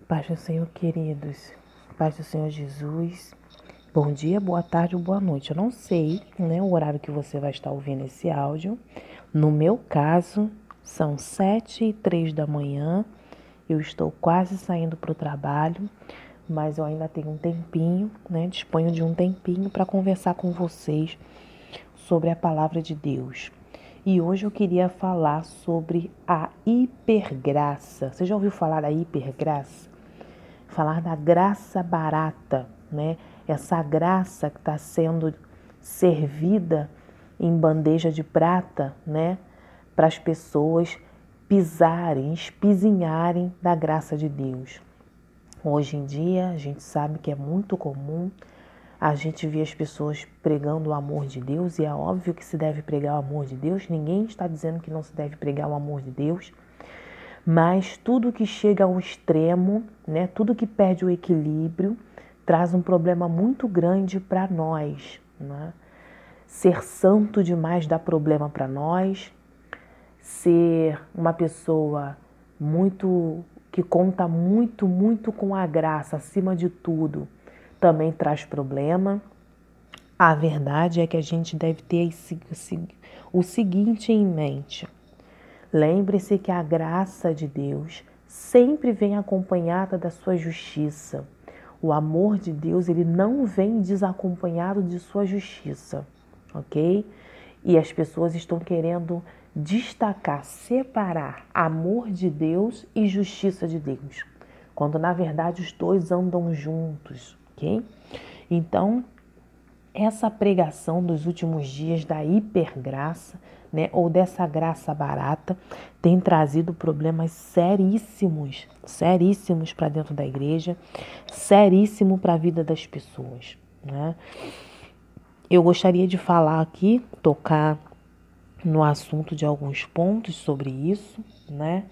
Paz do Senhor, queridos. Paz do Senhor Jesus. Bom dia, boa tarde ou boa noite. Eu não sei, né, o horário que você vai estar ouvindo esse áudio. No meu caso, são 7h03 da manhã. Eu estou quase saindo para o trabalho, mas eu ainda tenho um tempinho, né? Disponho de um tempinho para conversar com vocês sobre a palavra de Deus. E hoje eu queria falar sobre a hipergraça. Você já ouviu falar da hipergraça? Falar da graça barata, né? Essa graça que está sendo servida em bandeja de prata, né? Para as pessoas pisarem, espizinharem da graça de Deus. Hoje em dia, a gente sabe que é muito comum a gente ver as pessoas pregando o amor de Deus, e é óbvio que se deve pregar o amor de Deus, ninguém está dizendo que não se deve pregar o amor de Deus, mas tudo que chega ao extremo, né, tudo que perde o equilíbrio, traz um problema muito grande para nós, né? Ser santo demais dá problema para nós, ser uma pessoa que conta muito com a graça acima de tudo, também traz problema. A verdade é que a gente deve ter o seguinte em mente. Lembre-se que a graça de Deus sempre vem acompanhada da sua justiça. O amor de Deus, ele não vem desacompanhado de sua justiça, ok? E as pessoas estão querendo destacar, separar amor de Deus e justiça de Deus, quando na verdade os dois andam juntos, ok? Então, essa pregação dos últimos dias da hipergraça, né, ou dessa graça barata, tem trazido problemas seríssimos para dentro da igreja, seríssimo para a vida das pessoas, né? Eu gostaria de falar aqui, tocar no assunto de alguns pontos sobre isso, né?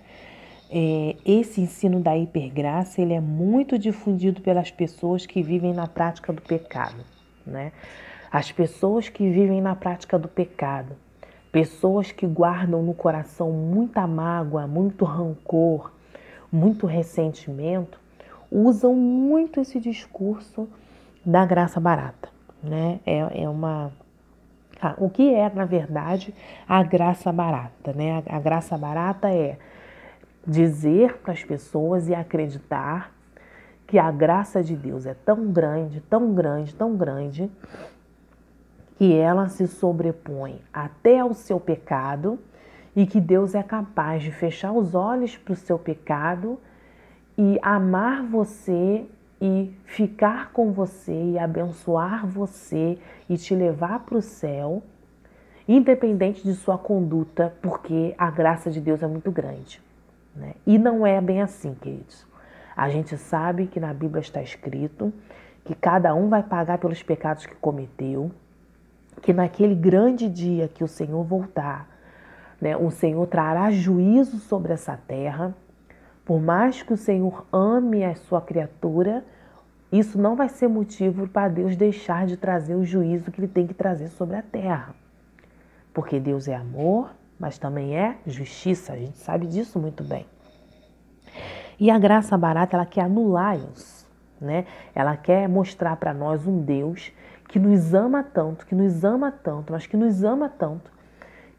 Esse ensino da hipergraça, ele é muito difundido pelas pessoas que vivem na prática do pecado, né? As pessoas que vivem na prática do pecado, pessoas que guardam no coração muita mágoa, muito rancor, muito ressentimento, usam muito esse discurso da graça barata, né? O que é, na verdade, a graça barata, né? A graça barata é dizer para as pessoas e acreditar que a graça de Deus é tão grande, que ela se sobrepõe até ao seu pecado e que Deus é capaz de fechar os olhos para o seu pecado e amar você e ficar com você e abençoar você e te levar para o céu, independente de sua conduta, porque a graça de Deus é muito grande, né? E não é bem assim, queridos. A gente sabe que na Bíblia está escrito que cada um vai pagar pelos pecados que cometeu, que naquele grande dia que o Senhor voltar, né, o Senhor trará juízo sobre essa terra. Por mais que o Senhor ame a sua criatura, isso não vai ser motivo para Deus deixar de trazer o juízo que ele tem que trazer sobre a terra. Porque Deus é amor, mas também é justiça, a gente sabe disso muito bem. E a graça barata, ela quer anular isso, né? Ela quer mostrar para nós um Deus que nos ama tanto, mas que nos ama tanto,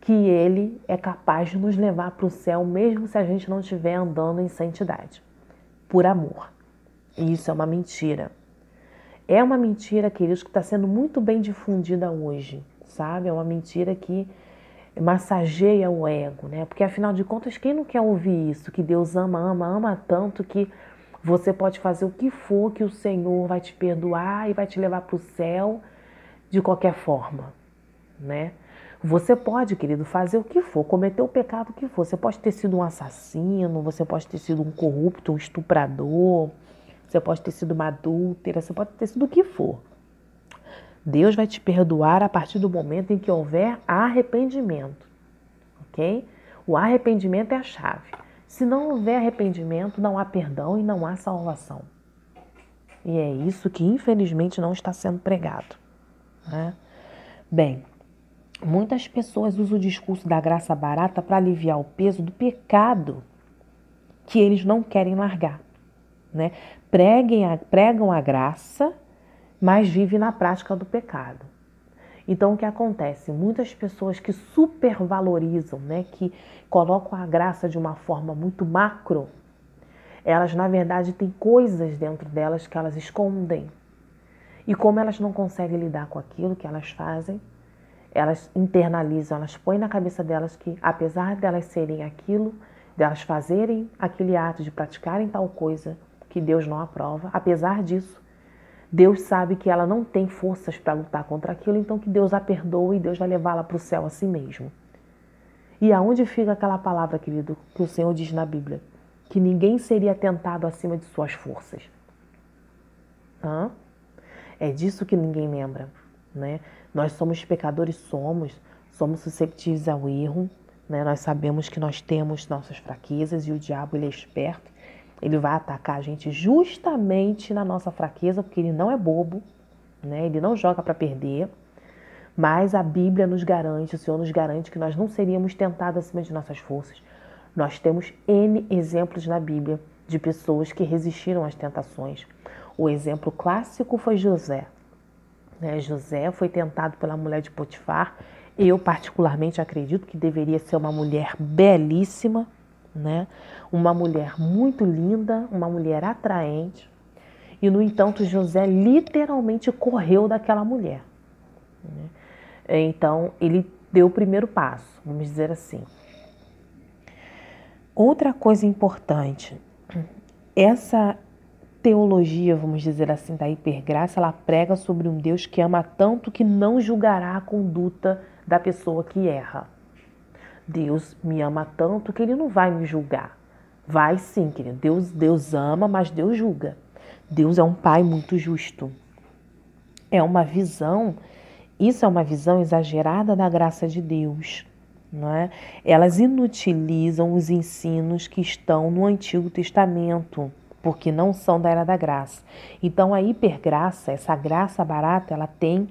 que ele é capaz de nos levar para o céu, mesmo se a gente não estiver andando em santidade, por amor. E isso é uma mentira. É uma mentira, queridos, que está sendo muito bem difundida hoje, sabe? É uma mentira que massageia o ego, né? Porque afinal de contas, quem não quer ouvir isso? Que Deus ama tanto que você pode fazer o que for, que o Senhor vai te perdoar e vai te levar para o céu de qualquer forma, né? Você pode, querido, fazer o que for, cometer o pecado que for. Você pode ter sido um assassino, você pode ter sido um corrupto, um estuprador, você pode ter sido uma adúltera, você pode ter sido o que for. Deus vai te perdoar a partir do momento em que houver arrependimento, ok? O arrependimento é a chave. Se não houver arrependimento, não há perdão e não há salvação. E é isso que, infelizmente, não está sendo pregado, né? Bem, muitas pessoas usam o discurso da graça barata para aliviar o peso do pecado que eles não querem largar, né? Pregam a graça, mas vivem na prática do pecado. Então, o que acontece? Muitas pessoas que supervalorizam, né, que colocam a graça de uma forma muito macro, elas, na verdade, têm coisas dentro delas que elas escondem. E como elas não conseguem lidar com aquilo que elas fazem, elas internalizam, elas põem na cabeça delas que, apesar delas serem aquilo, delas fazerem aquele ato de praticarem tal coisa que Deus não aprova, apesar disso, Deus sabe que ela não tem forças para lutar contra aquilo, então que Deus a perdoa e Deus vai levá-la para o céu a si mesmo. E aonde fica aquela palavra, querido, que o Senhor diz na Bíblia? Que ninguém seria tentado acima de suas forças. É disso que ninguém lembra, né? Nós somos pecadores, somos susceptíveis ao erro, né? Nós sabemos que nós temos nossas fraquezas e o diabo, ele é esperto. Ele vai atacar a gente justamente na nossa fraqueza, porque ele não é bobo, né? Ele não joga para perder. Mas a Bíblia nos garante, o Senhor nos garante que nós não seríamos tentados acima de nossas forças. Nós temos N exemplos na Bíblia de pessoas que resistiram às tentações. O exemplo clássico foi José. José foi tentado pela mulher de Potifar. Eu particularmente acredito que deveria ser uma mulher belíssima, né? Uma mulher muito linda, uma mulher atraente. E, no entanto, José literalmente correu daquela mulher, né? Então, ele deu o primeiro passo, vamos dizer assim. Outra coisa importante, essa teologia, vamos dizer assim, da hipergraça, ela prega sobre um Deus que ama tanto que não julgará a conduta da pessoa que erra. Deus me ama tanto que ele não vai me julgar. Vai sim, querido. Deus ama, mas Deus julga. Deus é um pai muito justo. Isso é uma visão exagerada da graça de Deus, não é? Elas inutilizam os ensinos que estão no Antigo Testamento, porque não são da era da graça. Então a hipergraça, essa graça barata, ela tem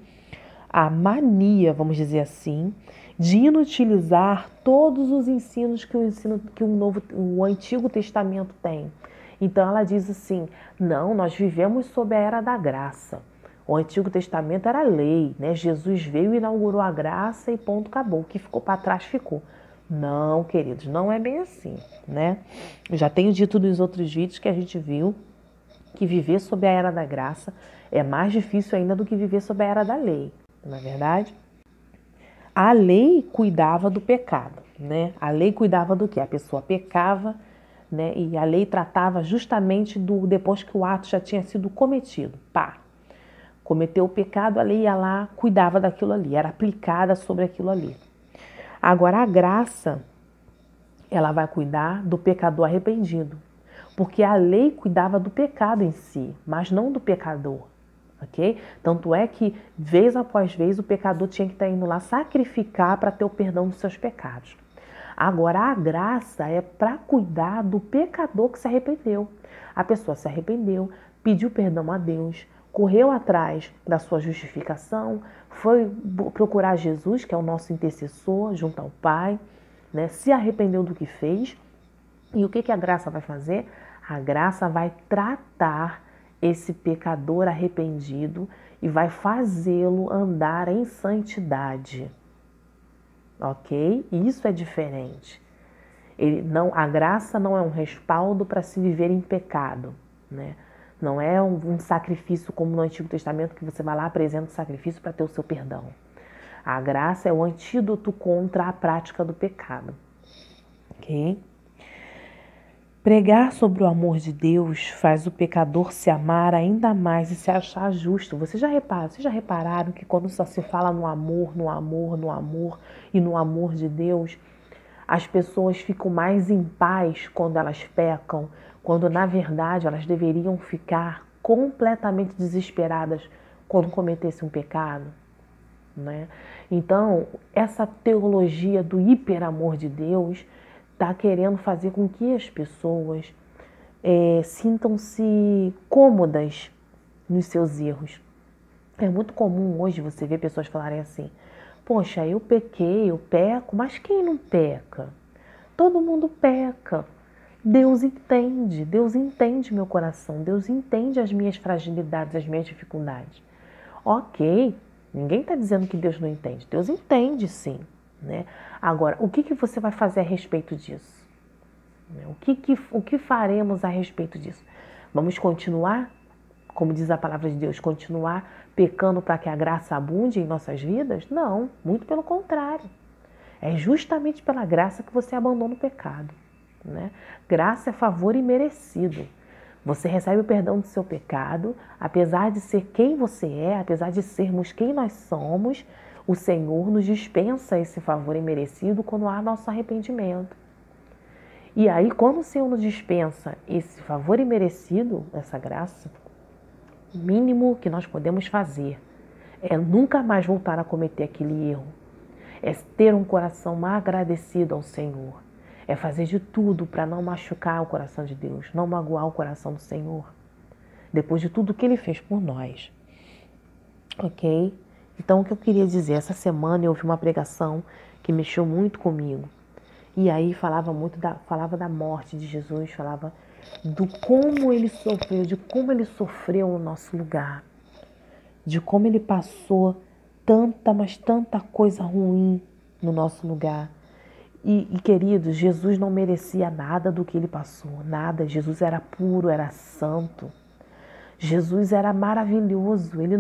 a mania, vamos dizer assim, de inutilizar todos os ensinos que o Antigo Testamento tem. Então ela diz assim: não, nós vivemos sob a era da graça. O Antigo Testamento era lei, né? Jesus veio e inaugurou a graça e ponto, acabou. O que ficou para trás ficou. Não, queridos, não é bem assim, né? Eu já tenho dito nos outros vídeos que a gente viu que viver sob a era da graça é mais difícil ainda do que viver sob a era da lei, não é verdade? A lei cuidava do pecado, né? A lei cuidava do quê? A pessoa pecava, né? E a lei tratava justamente depois que o ato já tinha sido cometido. Cometeu o pecado, a lei ia lá, cuidava daquilo ali, era aplicada sobre aquilo ali. Agora, a graça, ela vai cuidar do pecador arrependido, porque a lei cuidava do pecado em si, mas não do pecador, ok? Tanto é que, vez após vez, o pecador tinha que estar indo lá sacrificar para ter o perdão dos seus pecados. Agora, a graça é para cuidar do pecador que se arrependeu. A pessoa se arrependeu, pediu perdão a Deus, correu atrás da sua justificação, foi procurar Jesus, que é o nosso intercessor, junto ao Pai, né? Se arrependeu do que fez. E o que a graça vai fazer? A graça vai tratar esse pecador arrependido e vai fazê-lo andar em santidade. Ok? Isso é diferente. A graça não é um respaldo para se viver em pecado, né? Não é um sacrifício como no Antigo Testamento que você vai lá, apresenta o sacrifício para ter o seu perdão. A graça é o antídoto contra a prática do pecado. Ok? Pregar sobre o amor de Deus faz o pecador se amar ainda mais e se achar justo. Vocês já repararam que quando só se fala no amor e no amor de Deus, as pessoas ficam mais em paz quando elas pecam, quando na verdade elas deveriam ficar completamente desesperadas quando cometessem um pecado, né? Então, essa teologia do hiperamor de Deus está querendo fazer com que as pessoas sintam-se cômodas nos seus erros. É muito comum hoje você ver pessoas falarem assim: poxa, eu pequei, eu peco, mas quem não peca? Todo mundo peca. Deus entende meu coração, Deus entende as minhas fragilidades, as minhas dificuldades. Ok, ninguém está dizendo que Deus não entende, Deus entende sim, né? Agora, o que você vai fazer a respeito disso? O que faremos a respeito disso? Vamos continuar, como diz a palavra de Deus, continuar pecando para que a graça abunde em nossas vidas? Não, muito pelo contrário. É justamente pela graça que você abandona o pecado, né? Graça é favor imerecido. Você recebe o perdão do seu pecado, apesar de ser quem você é, apesar de sermos quem nós somos, o Senhor nos dispensa esse favor imerecido quando há nosso arrependimento. E aí, quando o Senhor nos dispensa esse favor imerecido, essa graça, o mínimo que nós podemos fazer é nunca mais voltar a cometer aquele erro. É ter um coração agradecido ao Senhor. É fazer de tudo para não machucar o coração de Deus, não magoar o coração do Senhor. Depois de tudo que Ele fez por nós. Ok? Então, o que eu queria dizer, essa semana eu ouvi uma pregação que mexeu muito comigo. E aí falava da morte de Jesus, falava do como Ele sofreu, de como Ele sofreu no nosso lugar. De como Ele passou mas tanta coisa ruim no nosso lugar. E queridos, Jesus não merecia nada do que Ele passou, nada. Jesus era puro, era santo. Jesus era maravilhoso, ele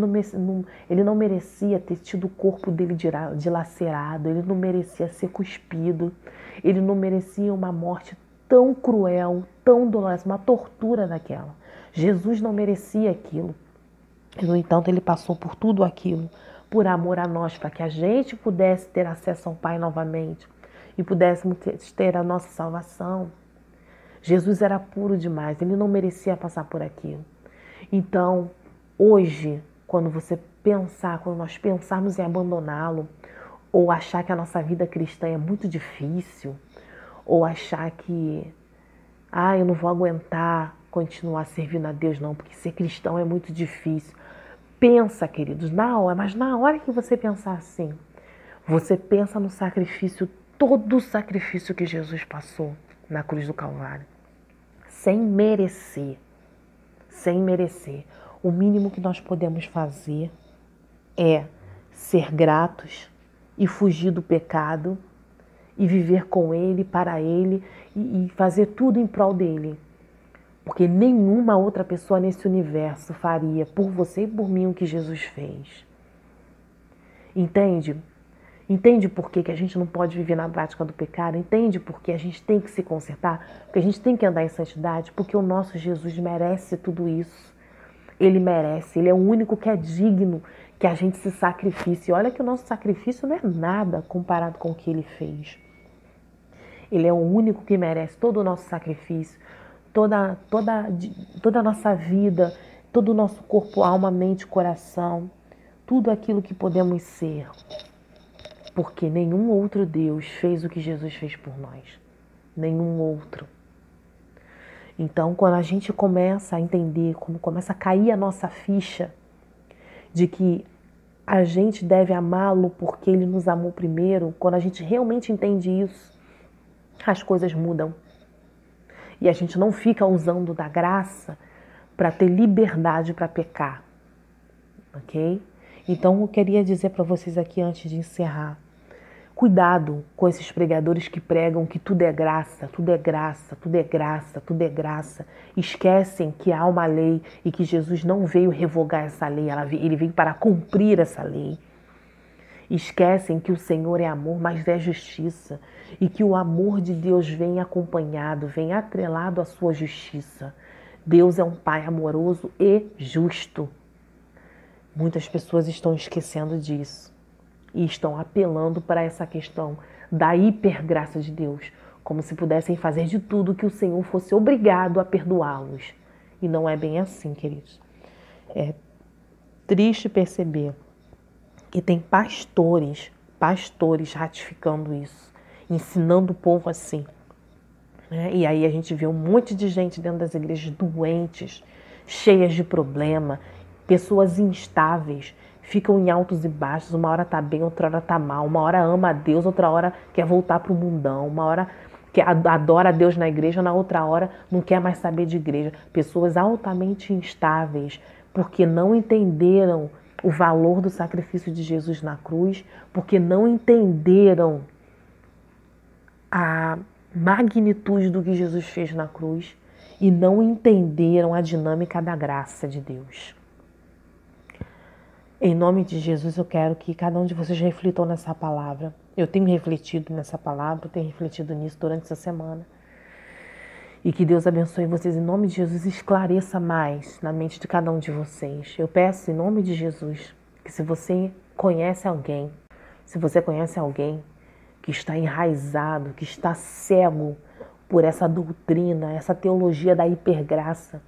não merecia ter tido o corpo dele dilacerado, ele não merecia ser cuspido, ele não merecia uma morte tão cruel, tão dolorosa, uma tortura daquela. Jesus não merecia aquilo. E, no entanto, ele passou por tudo aquilo, por amor a nós, para que a gente pudesse ter acesso ao Pai novamente e pudéssemos ter a nossa salvação. Jesus era puro demais, ele não merecia passar por aquilo. Então, hoje, quando nós pensarmos em abandoná-lo, ou achar que a nossa vida cristã é muito difícil, ou achar que, eu não vou aguentar continuar servindo a Deus não, porque ser cristão é muito difícil. Pensa, queridos, mas na hora que você pensar assim, você pensa no sacrifício, todo o sacrifício que Jesus passou na cruz do Calvário, sem merecer. O mínimo que nós podemos fazer é ser gratos e fugir do pecado e viver com Ele, para Ele e fazer tudo em prol dEle. Porque nenhuma outra pessoa nesse universo faria por você e por mim o que Jesus fez. Entende? Entende por que a gente não pode viver na prática do pecado? Entende por que a gente tem que se consertar? Porque a gente tem que andar em santidade? Porque o nosso Jesus merece tudo isso. Ele merece, ele é o único que é digno que a gente se sacrifique. Olha que o nosso sacrifício não é nada comparado com o que ele fez. Ele é o único que merece todo o nosso sacrifício, toda a nossa vida, todo o nosso corpo, alma, mente, coração, tudo aquilo que podemos ser. Porque nenhum outro Deus fez o que Jesus fez por nós. Nenhum outro. Então, quando a gente começa a entender, quando começa a cair a nossa ficha de que a gente deve amá-lo porque ele nos amou primeiro, quando a gente realmente entende isso, as coisas mudam. E a gente não fica usando da graça para ter liberdade para pecar. Ok? Então, eu queria dizer para vocês aqui antes de encerrar, cuidado com esses pregadores que pregam que tudo é graça, tudo é graça, tudo é graça, tudo é graça. Esquecem que há uma lei e que Jesus não veio revogar essa lei, ele veio para cumprir essa lei. Esquecem que o Senhor é amor, mas é justiça. E que o amor de Deus vem acompanhado, vem atrelado à sua justiça. Deus é um Pai amoroso e justo. Muitas pessoas estão esquecendo disso. E estão apelando para essa questão da hipergraça de Deus, como se pudessem fazer de tudo que o Senhor fosse obrigado a perdoá-los. E não é bem assim, queridos. É triste perceber que tem pastores ratificando isso, ensinando o povo assim. E aí a gente vê um monte de gente dentro das igrejas doentes, cheias de problema, pessoas instáveis, ficam em altos e baixos, uma hora tá bem, outra hora tá mal, uma hora ama a Deus, outra hora quer voltar pro mundão, uma hora que adora a Deus na igreja, na outra hora não quer mais saber de igreja. Pessoas altamente instáveis, porque não entenderam o valor do sacrifício de Jesus na cruz, porque não entenderam a magnitude do que Jesus fez na cruz e não entenderam a dinâmica da graça de Deus. Em nome de Jesus, eu quero que cada um de vocês reflitam nessa palavra. Eu tenho refletido nessa palavra, eu tenho refletido nisso durante essa semana. E que Deus abençoe vocês em nome de Jesus e esclareça mais na mente de cada um de vocês. Eu peço em nome de Jesus que se você conhece alguém que está enraizado, que está cego por essa doutrina, essa teologia da hipergraça,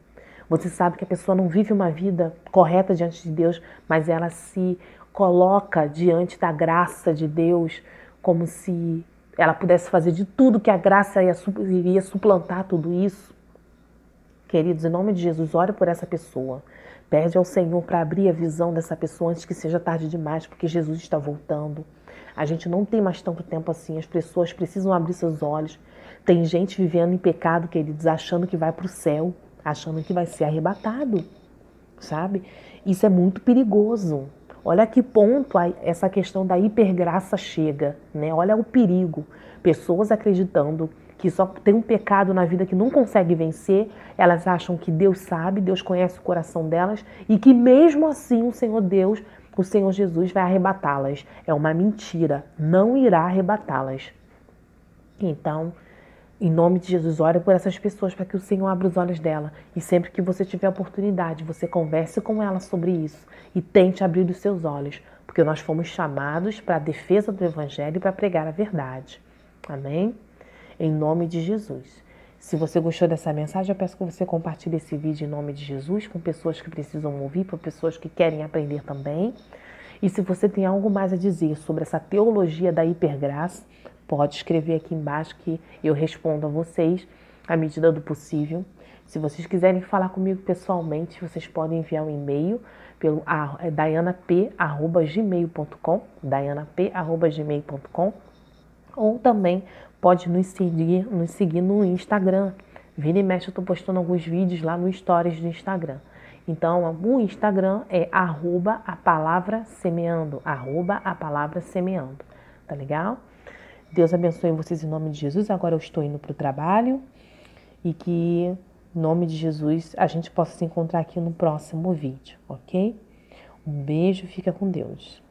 você sabe que a pessoa não vive uma vida correta diante de Deus, mas ela se coloca diante da graça de Deus como se ela pudesse fazer de tudo que a graça iria suplantar tudo isso. Queridos, em nome de Jesus, ore por essa pessoa. Pede ao Senhor para abrir a visão dessa pessoa antes que seja tarde demais, porque Jesus está voltando. A gente não tem mais tanto tempo assim, as pessoas precisam abrir seus olhos. Tem gente vivendo em pecado, queridos, achando que vai para o céu, achando que vai ser arrebatado, sabe? Isso é muito perigoso. Olha a que ponto essa questão da hipergraça chega, né? Olha o perigo. Pessoas acreditando que só tem um pecado na vida que não consegue vencer, elas acham que Deus sabe, Deus conhece o coração delas e que mesmo assim o Senhor Jesus vai arrebatá-las. É uma mentira, não irá arrebatá-las. Então, em nome de Jesus, ore por essas pessoas para que o Senhor abra os olhos dela. E sempre que você tiver oportunidade, você converse com ela sobre isso e tente abrir os seus olhos, porque nós fomos chamados para a defesa do Evangelho e para pregar a verdade. Amém? Em nome de Jesus. Se você gostou dessa mensagem, eu peço que você compartilhe esse vídeo em nome de Jesus com pessoas que precisam ouvir, para pessoas que querem aprender também. E se você tem algo mais a dizer sobre essa teologia da hipergraça, pode escrever aqui embaixo que eu respondo a vocês à medida do possível. Se vocês quiserem falar comigo pessoalmente, vocês podem enviar um e-mail pelo dianap@gmail.com, dianap@gmail.com, ou também pode nos seguir no Instagram. Vira e mexe, eu estou postando alguns vídeos lá no Stories do Instagram. Então, o Instagram é @a-palavra-semeando, @a-palavra-semeando. Tá legal? Deus abençoe vocês em nome de Jesus. Agora eu estou indo para o trabalho e que, em nome de Jesus, a gente possa se encontrar aqui no próximo vídeo, ok? Um beijo, fica com Deus.